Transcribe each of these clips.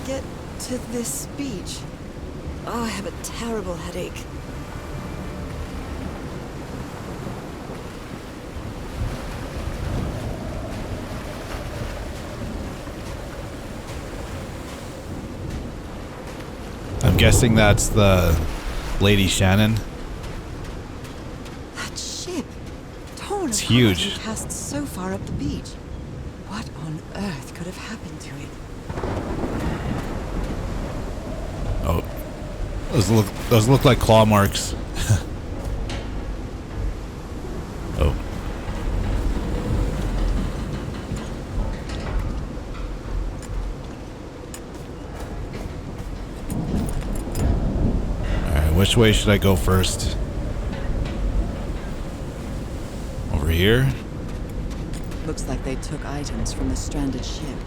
get to this beach? Oh, I have a terrible headache. I'm guessing that's the Lady Shannon. That ship, torn It's apart huge. and cast so far up the beach. What on earth could have happened to it? Oh, those look like claw marks. Oh. Alright, which way should I go first? Over here? Looks like they took items from the stranded ship.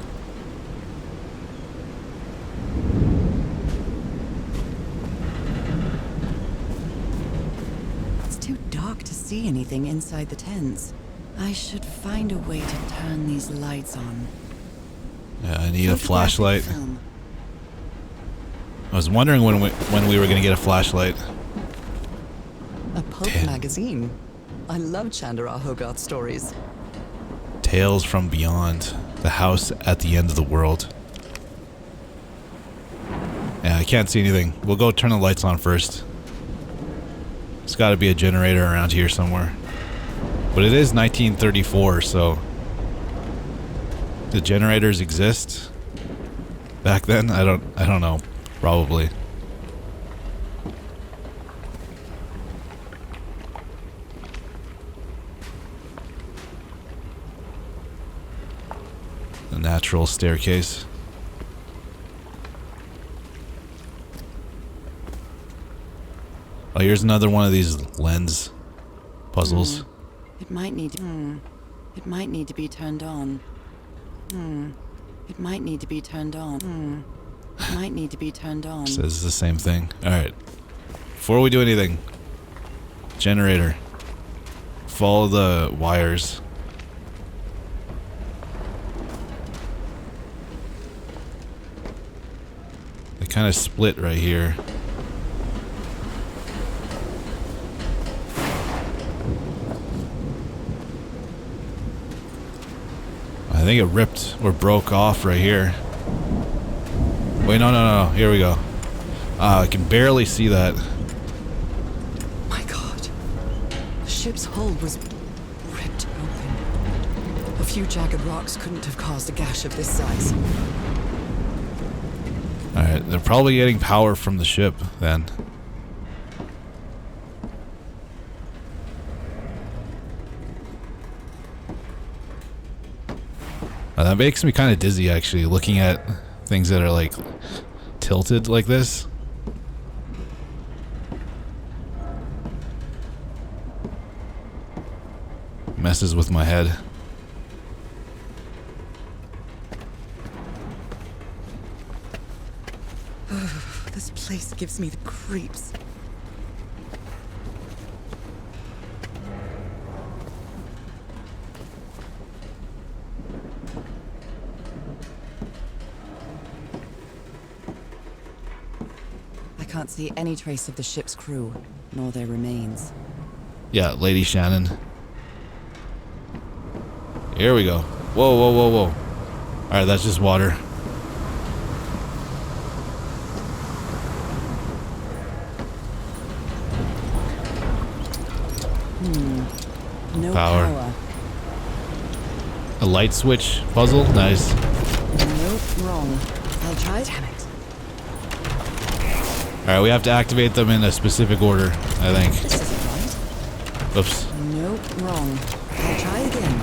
It's too dark to see anything inside the tents. I should find a way to turn these lights on. Yeah, I need a flashlight. Film. I was wondering when we were gonna get a flashlight. A pulp Damn. magazine. I love Chandra Hogarth stories. Tales from Beyond. The house at the end of the world. Yeah, I can't see anything. We'll go turn the lights on first. There's gotta be a generator around here somewhere. But it is 1934, so... the generators exist? Back then? I don't know. Probably. The natural staircase. Oh, here's another one of these lens puzzles. It might need It might need to be turned on. It might need to be turned on. It might need to be turned on. Says the same thing. Alright. Before we do anything, generator. Follow the wires. They kind of split right here. I think it ripped or broke off right here. Wait, no. Here we go. I can barely see that. My God. The ship's hull was ripped open. A few jagged rocks couldn't have caused a gash of this size. Alright, they're probably getting power from the ship then. That makes me kind of dizzy actually, looking at things that are like tilted like this. Messes with my head. This place gives me the creeps. I can't see any trace of the ship's crew, nor their remains. Yeah, Lady Shannon. Here we go. Whoa. Alright, that's just water. No Power. power. A light switch puzzle? Nice. Nope, wrong. I'll try. Damn it. Alright, we have to activate them in a specific order, I think. This isn't right. Oops. Nope, wrong. I'll try again.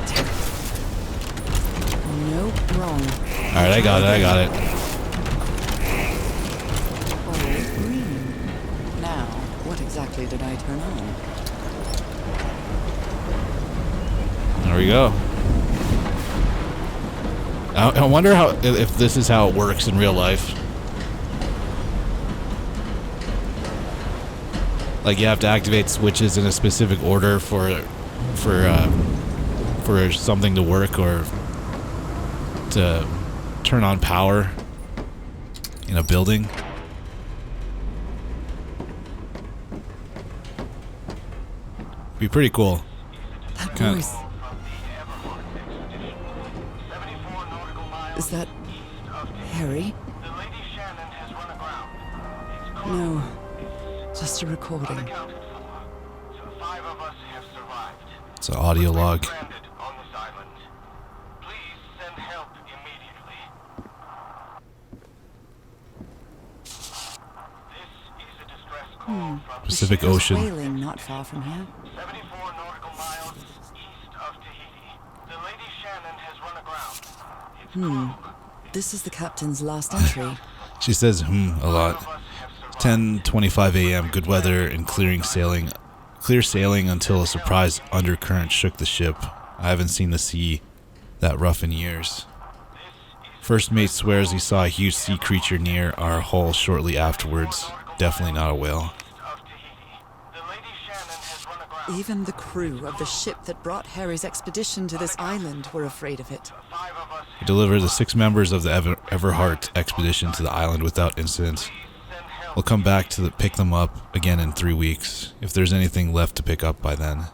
Damn it. Nope, wrong. Alright, I got it. Oh, green. Now, what exactly did I turn on? There we go. I wonder if this is how it works in real life. Like you have to activate switches in a specific order for something to work or to turn on power in a building. Be pretty cool. That Kinda- voice. Is that Harry? No, just a recording. It's an audio log. Pacific The ship was Ocean. whaling not far from here. 74 nautical miles east of Tahiti. The Lady Shannon has run aground. Its crew. This is the captain's last entry. She says a lot. 10:25 a.m. Good weather and clear sailing until a surprise undercurrent shook the ship. I haven't seen the sea that rough in years. First mate swears he saw a huge sea creature near our hull shortly afterwards. Definitely not a whale. Even the crew of the ship that brought Harry's expedition to this island were afraid of it. We delivered the 6 members of the Everhart expedition to the island without incident. We'll come back to pick them up again in 3 weeks, if there's anything left to pick up by then.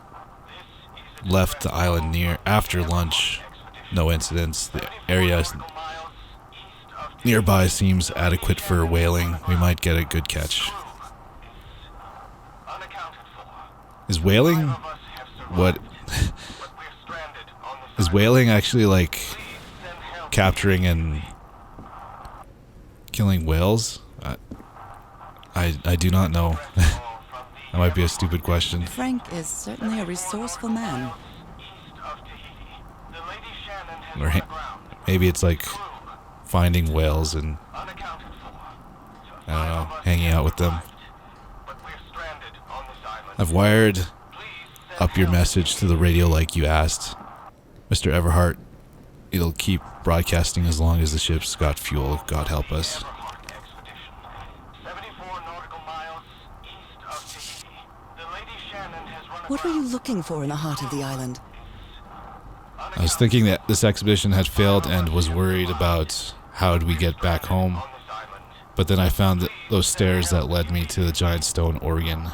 Left the island after lunch. No incidents. The area nearby seems adequate for whaling. We might get a good catch. Is whaling what? Is whaling actually like capturing and killing whales? I do not know. That might be a stupid question. Frank is certainly a resourceful man. Or maybe it's like finding whales and, I don't know, hanging out with them. I've wired up your message to the radio like you asked. Mr. Everhart, it'll keep broadcasting as long as the ship's got fuel, God help us. What were you looking for in the heart of the island? I was thinking that this expedition had failed and was worried about how would we get back home. But then I found those stairs that led me to the giant stone organ.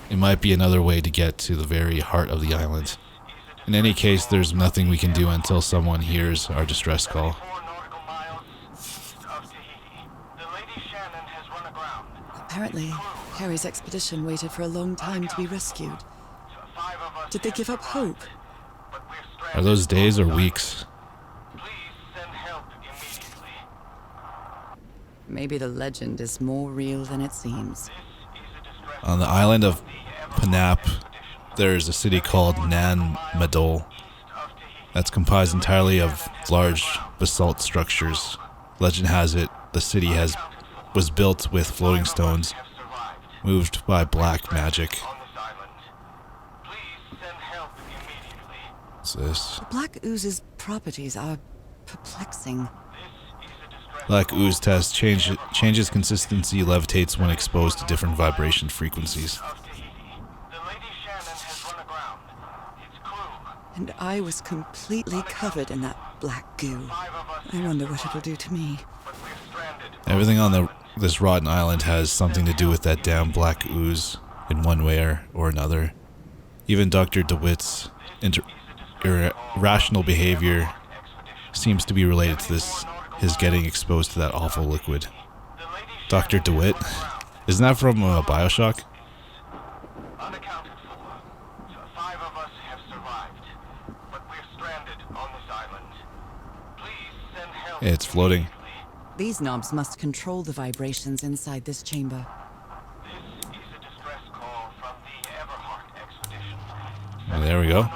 It might be another way to get to the very heart of the island. In any case, there's nothing we can do until someone hears our distress call. Apparently, Harry's expedition waited for a long time to be rescued. Did they give up hope? Are those days or weeks? Maybe the legend is more real than it seems. On the island of Panap, there's a city called Nan Madol that's composed entirely of large basalt structures. Legend has it the city was built with floating stones, moved by black magic. What's this? The black ooze's properties are perplexing. Black ooze test changes consistency, levitates when exposed to different vibration frequencies. And I was completely covered in that black goo. I wonder what it'll do to me. Everything on this rotten island has something to do with that damn black ooze in one way or another. Even Dr. DeWitt's irrational behavior seems to be related to his getting exposed to that awful liquid. Dr. DeWitt? Isn't that from Bioshock? Hey, it's floating. These knobs must control the vibrations inside this chamber. Oh, there we go.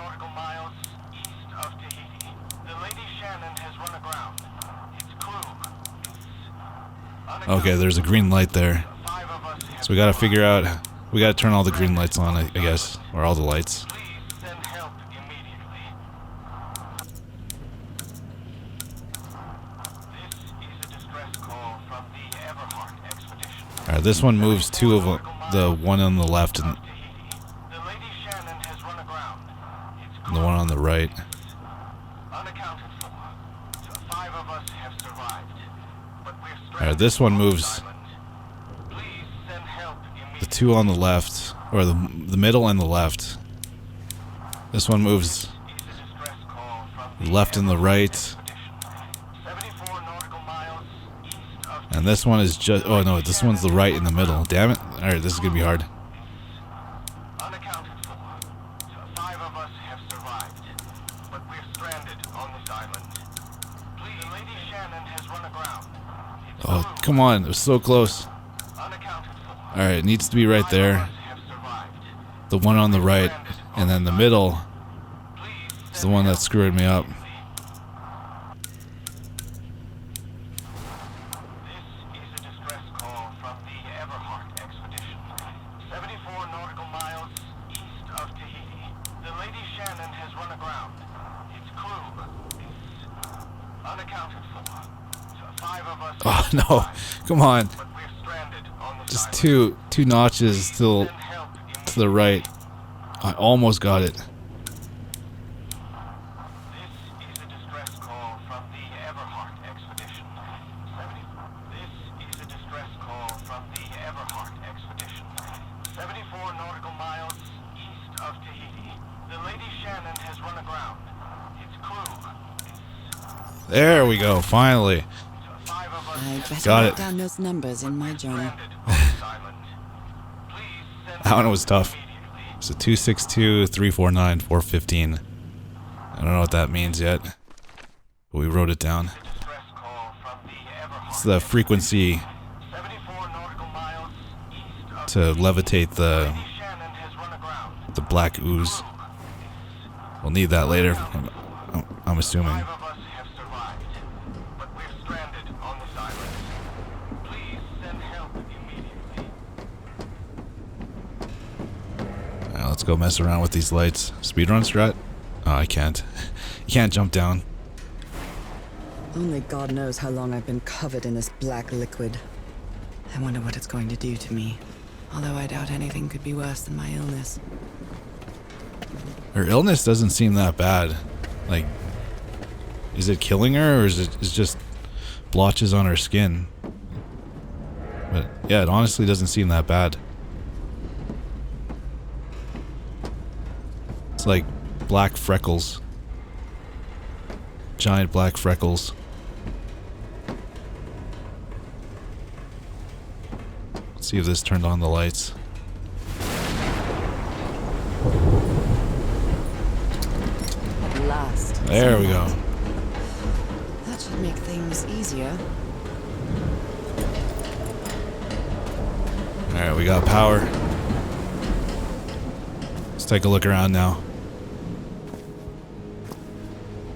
Okay, there's a green light there. So we gotta figure out, we gotta turn all the green lights on, I guess, or all the lights. Alright, this one moves 2 of them, the one on the left and the one on the right. Alright, this one moves. Please send help The immediately. two on the left, or the middle and the left. This one moves Is a distress call from the left and the right. expedition. 74 nautical miles east of And this one is just, oh no, this one's the right in the middle. Damn it. Alright, this is gonna be hard. unaccounted for. 5 of us have survived, but we're stranded on this island. Please, Lady Shannon has run aground. It's Oh, come on. It was so close. unaccounted for. Alright, it needs to be right 5 of there. us have survived. The one on the right. And then the middle Please is the one that screwed me up. This is a distress call from the Everhart expedition. 74 nautical miles east of Tahiti. The Lady Shannon has run aground. Its crew is unaccounted for. 5 of us Oh have no. survived, Come on. but we're stranded on this Just island. two notches still Send help to the right. I almost got it. This is a distress call from the Everhart expedition. This is a distress call from the Everhart expedition. 74 nautical miles east of Tahiti. The Lady Shannon has run aground. Its crew is There we go. Finally. 5 of us I'd better Got write it. down those numbers in my journal. stranded on this island. Please send That one help was tough. immediately. So 262, 349, 415. I don't know what that means yet. But we wrote it down. Distress call from the Everhart. It's the frequency 74 nautical miles east of to levitate the Lady Shannon has run aground. black ooze. We'll need that later. I'm assuming. 5 of us have survived, but we're stranded on this island. Please send help immediately. Alright, let's go mess around with these lights. Speedrun strat? Oh, I can't. You can't jump down. Only God knows how long I've been covered in this black liquid. I wonder what it's going to do to me. Although I doubt anything could be worse than my illness. Her illness doesn't seem that bad. Like, is it killing her or is it just blotches on her skin? But yeah, it honestly doesn't seem that bad. It's like black freckles. Giant black freckles. Let's see if this turned on the lights. At last. There we go. That should make things easier. Alright, we got power. Let's take a look around now.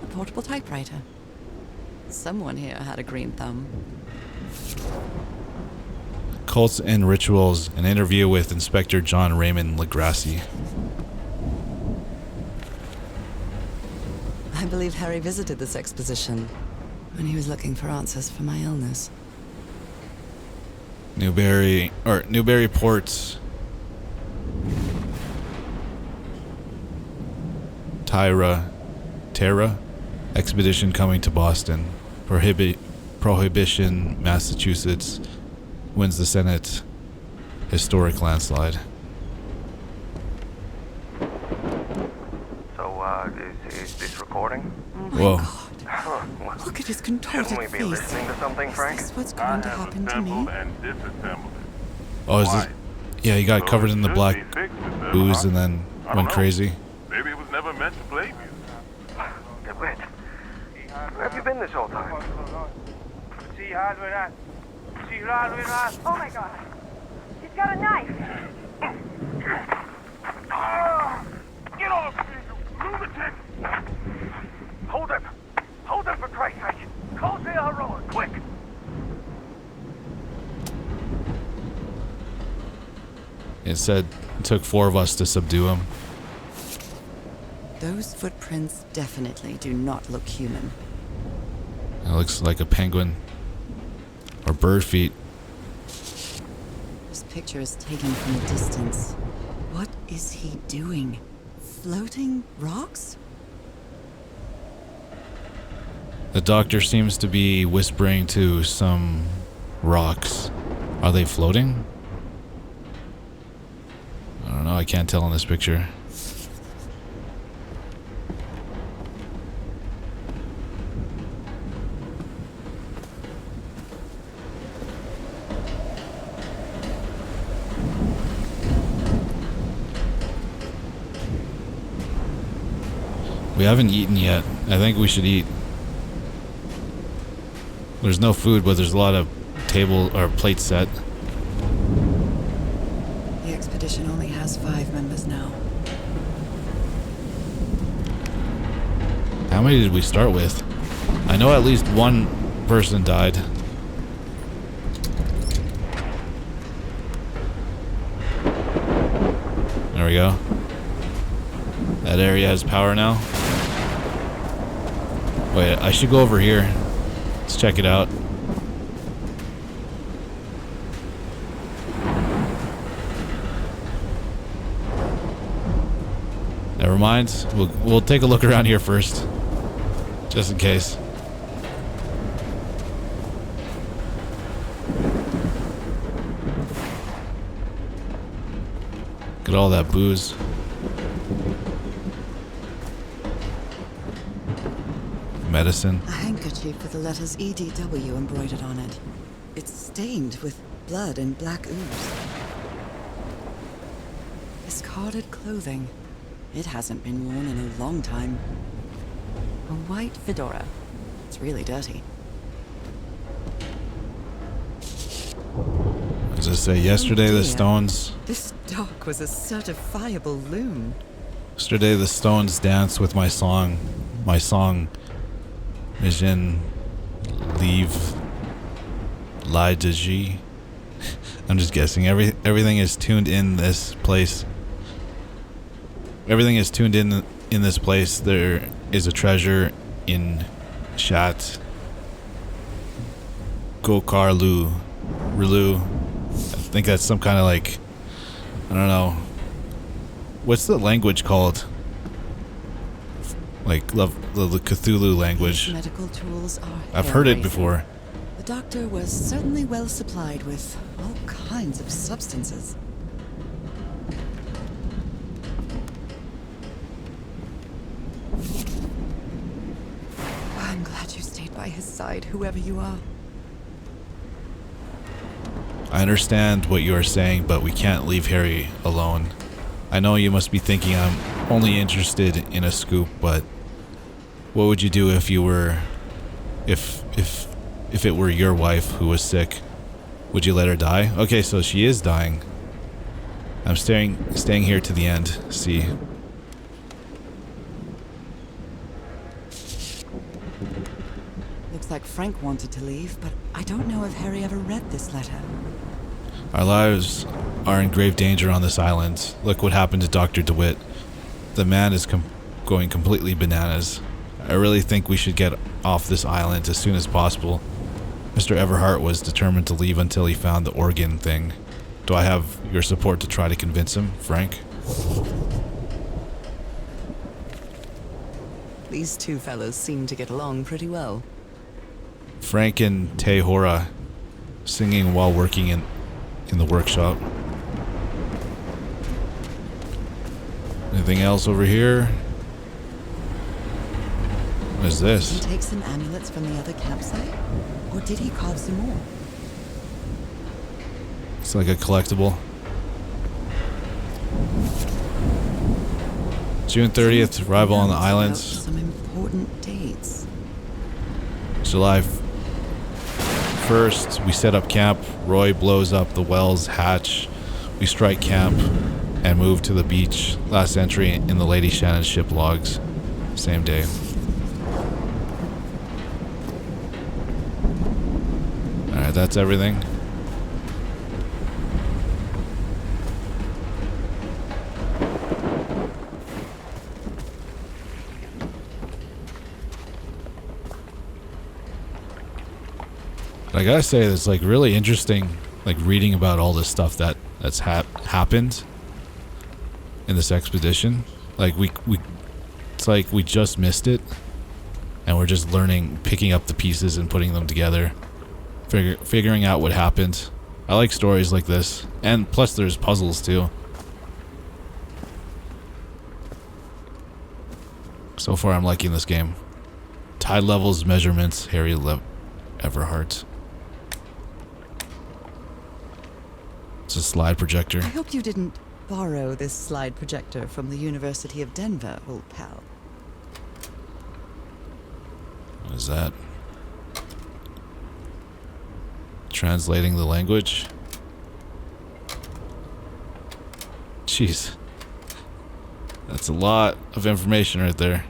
A portable typewriter. Someone here had a green thumb. Cults and Rituals, an interview with Inspector John Raymond Legrassi. I believe Harry visited this exposition when he was looking for answers for my illness. Newburyport, Terra expedition coming to Boston. Prohibition, Massachusetts wins the Senate. Historic landslide. So, is this recording? Whoa. Look at his contorted Shouldn't we be face. listening to something, Frank? Is this what's going to happen to me? and disassembled it. Oh, is this? Yeah, he got covered in the black ooze and then went crazy. Maybe it was never meant to blame you. Wait. Where have you been this whole time? Oh my god. He's got a knife. Get off me, you lunatic! Hold him! Hold him for Christ's sake! Call the road, quick! It said it took 4 of us to subdue him. Those footprints definitely do not look human. It looks like a penguin. Or bird feet. This picture is taken from a distance. What is he doing? Floating rocks? The doctor seems to be whispering to some rocks. Are they floating? I don't know, I can't tell in this picture. We haven't eaten yet. I think we should eat. There's no food, but there's a lot of table or plates set. The expedition only has 5 members now. How many did we start with? I know at least one person died. There we go. That area has power now. Wait, I should go over here. Let's check it out. Never mind. We'll take a look around here first, just in case. Look at all that booze. Medicine. A handkerchief with the letters EDW embroidered on it. It's stained with blood and black ooze. Discarded clothing. It hasn't been worn in a long time. A white fedora. It's really dirty. As I say, yesterday the Stones. This dog was a certifiable loon. Yesterday the Stones danced with my song. My song. Mission Leave La Digi. I'm just guessing. Everything is tuned in this place. Everything is tuned in this place. There is a treasure in Shat Gokarlu Rilu. I think that's some kind of like, I don't know. What's the language called? Like the Cthulhu language. These medical tools are I've heard it hair-raising. before. The doctor was certainly well supplied with all kinds of substances. I'm glad you stayed by his side, whoever you are. I understand what you are saying, but we can't leave Harry alone. I know you must be thinking I'm only interested in a scoop, but what would you do if you were, if it were your wife who was sick? Would you let her die? Okay, so she is dying. I'm staying here to the end. See. Looks like Frank wanted to leave, but I don't know if Harry ever read this letter. Our lives are in grave danger on this island. Look what happened to Dr. DeWitt. The man is going completely bananas. I really think we should get off this island as soon as possible. Mr. Everhart was determined to leave until he found the organ thing. Do I have your support to try to convince him, Frank? These two fellows seem to get along pretty well. Frank and Tehora singing while working in the workshop. Anything else over here? What is Did he this? take some amulets from the other campsite? Or did he carve some more? It's like a collectible. June 30th, arrival on the Notes islands. about some important dates. July 1st, we set up camp. Roy blows up the Wells hatch. We strike camp and move to the beach. Last entry in the Lady Shannon ship logs. Same day. Alright, that's everything. I gotta say, it's like really interesting, like reading about all this stuff that's happened in this expedition. Like it's like we just missed it, and we're just learning, picking up the pieces and putting them together. figuring out what happened. I like stories like this, and plus there's puzzles too. So far I'm liking this game. Tide levels, measurements, Harry Everhart. It's a slide projector. I hope you didn't borrow this slide projector from the University of Denver, old pal. What is that? Translating the language? Jeez. That's a lot of information right there.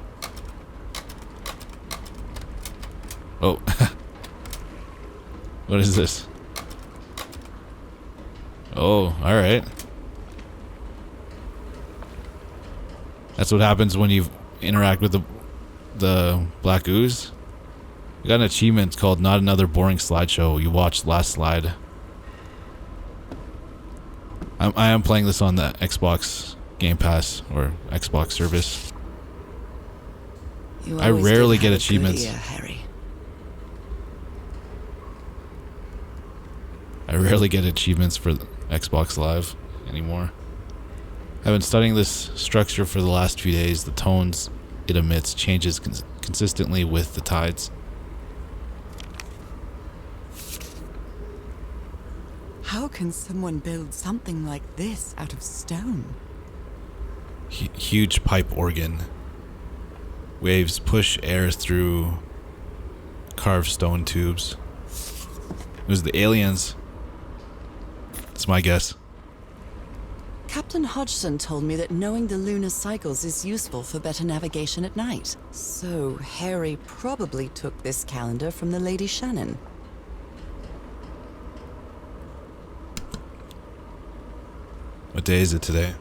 Oh. What is this? Oh, alright. That's what happens when you interact with the black ooze. We got an achievement called Not Another Boring Slideshow. You watched last slide. I am playing this on the Xbox Game Pass or Xbox service. I rarely get achievements. Harry. I rarely get achievements for Xbox Live anymore. I've been studying this structure for the last few days. The tones it emits changes consistently with the tides. How can someone build something like this out of stone? Huge pipe organ. Waves push air through carved stone tubes. It was the aliens. That's my guess. Captain Hodgson told me that knowing the lunar cycles is useful for better navigation at night. So Harry probably took this calendar from the Lady Shannon. What day is it today?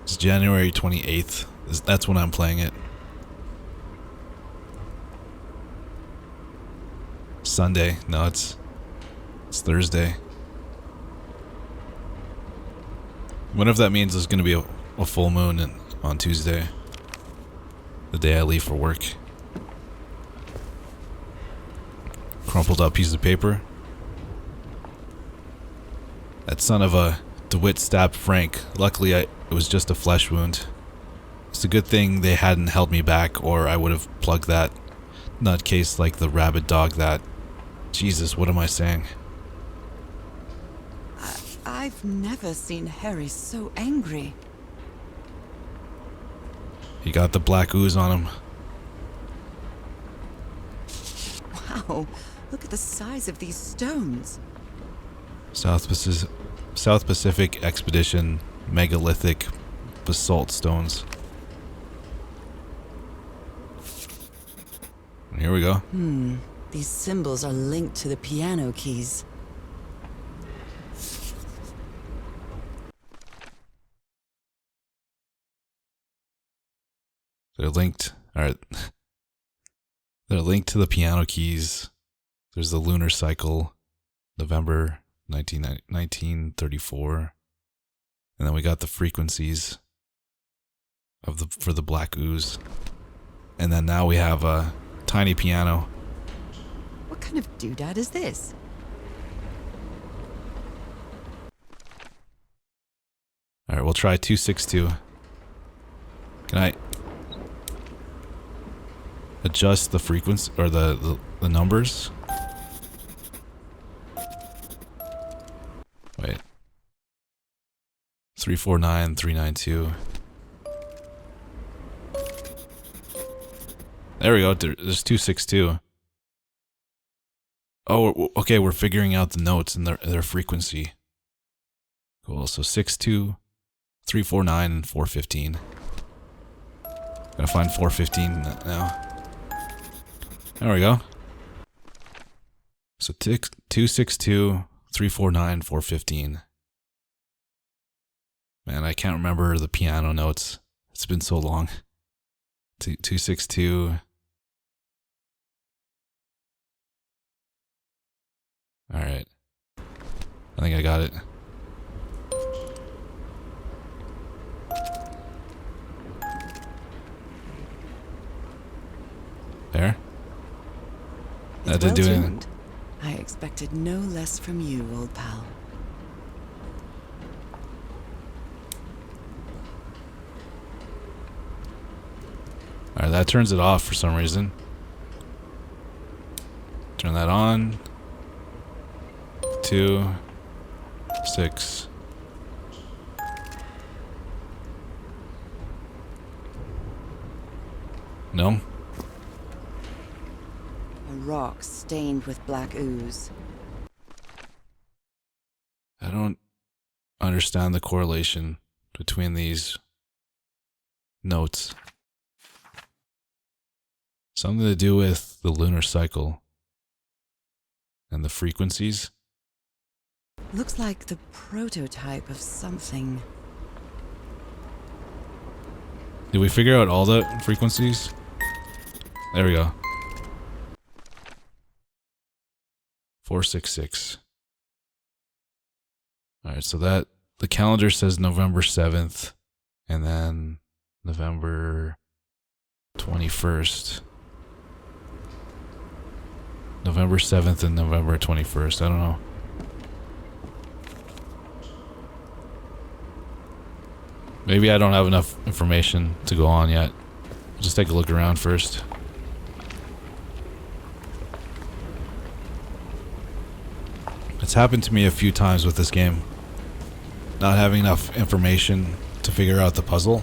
It's January 28th. That's when I'm playing it. Sunday. No, it's Thursday. What if that means there's going to be a full moon on Tuesday? The day I leave for work. Crumpled up piece of paper. That son of a DeWitt stabbed Frank. Luckily, it was just a flesh wound. It's a good thing they hadn't held me back, or I would have plugged that nutcase like the rabid dog that... Jesus, what am I saying? I've never seen Harry so angry. He got the black ooze on him. Wow, look at the size of these stones. South Pacific Expedition megalithic basalt stones. Here we go. These symbols are linked to the piano keys. They're linked. Alright. They're linked to the piano keys. There's the lunar cycle, November 1934. And then we got the frequencies for the black ooze. And then now we have a tiny piano. What kind of doodad is this? Alright, we'll try 262. Can I adjust the frequency or the numbers? Wait. 349, 392. There we go. There's 262. Oh, okay. We're figuring out the notes and their frequency. Cool. So 62, 349, and 415. Gotta find 415 now. There we go. So 262, 349, 415. Man, I can't remember the piano notes. It's been so long. 262. Alright. I think I got it. There? That didn't do anything. I expected no less from you, old pal. Alright, that turns it off for some reason. Turn that on. 2, 6. No? A rock stained with black ooze. I don't understand the correlation between these notes. Something to do with the lunar cycle and the frequencies. Looks like the prototype of something. Did we figure out all the frequencies? There we go. 466. Alright, so that the calendar says November 7th and then November 21st. November 7th and November 21st. I don't know. Maybe I don't have enough information to go on yet. I'll just take a look around first. It's happened to me a few times with this game. Not having enough information to figure out the puzzle.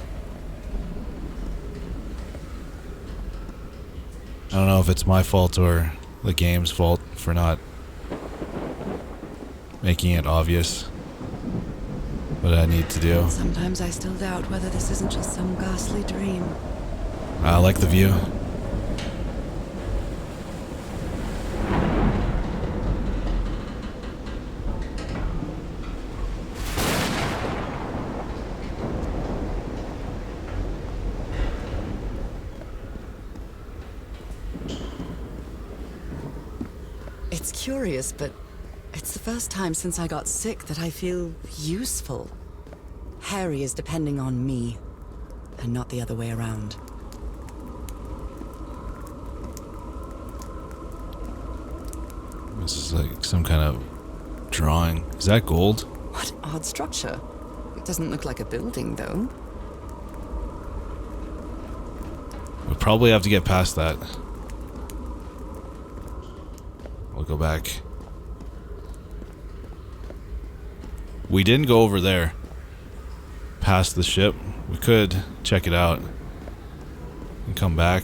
I don't know if it's my fault or the game's fault for not making it obvious what I need to do. Sometimes I still doubt whether this isn't just some ghastly dream. I like the view. It's curious, but it's the first time since I got sick that I feel useful. Harry is depending on me, and not the other way around. This is like some kind of drawing. Is that gold? What odd structure. It doesn't look like a building, though. We'll probably have to get past that. We'll go back. We didn't go over there. Past the ship. We could check it out and come back.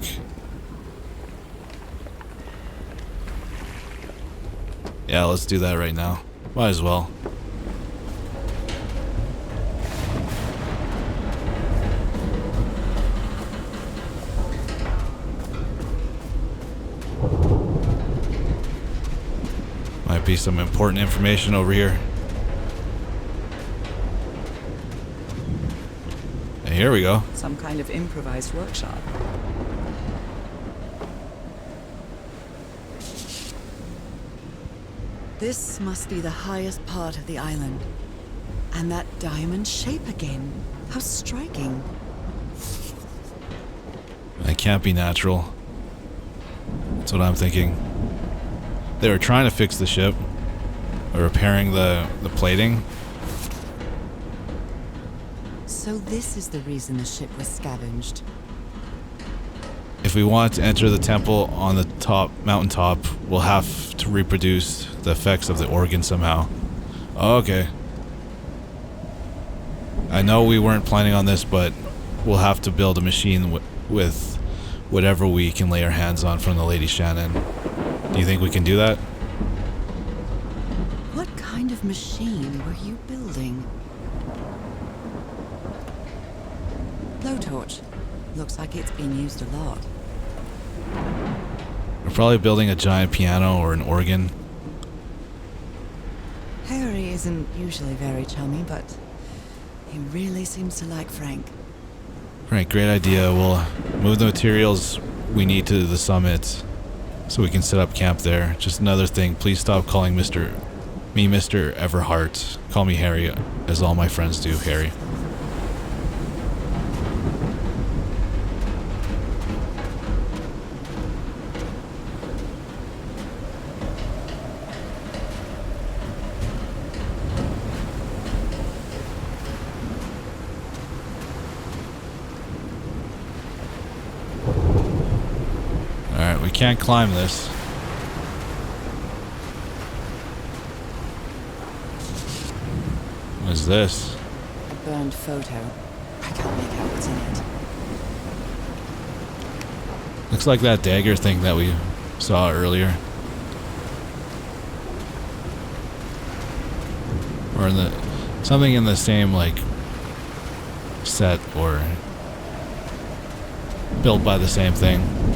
Yeah, let's do that right now. Might as well. Might be some important information over here. And here we go. Some kind of improvised workshop. This must be the highest part of the island. And that diamond shape again. How striking. It can't be natural. That's what I'm thinking. They were trying to fix the ship. Or repairing the plating. So this is the reason the ship was scavenged. If we want to enter the temple on the top mountaintop, we'll have to reproduce the effects of the organ somehow. Oh, okay. I know we weren't planning on this, but we'll have to build a machine with whatever we can lay our hands on from the Lady Shannon. Do you think we can do that? What kind of machine were you building? Blowtorch. Looks like it's been used a lot. We're probably building a giant piano or an organ. Harry isn't usually very chummy, but he really seems to like Frank. Right, great idea. We'll move the materials we need to the summit so we can set up camp there. Just another thing, please stop calling me Mr. Everhart. Call me Harry, as all my friends do, Harry. can't climb this. What is this? A burned photo. I can't make out what's in it. Looks like that dagger thing that we saw earlier. Or in the something in the same like set or built by the same thing.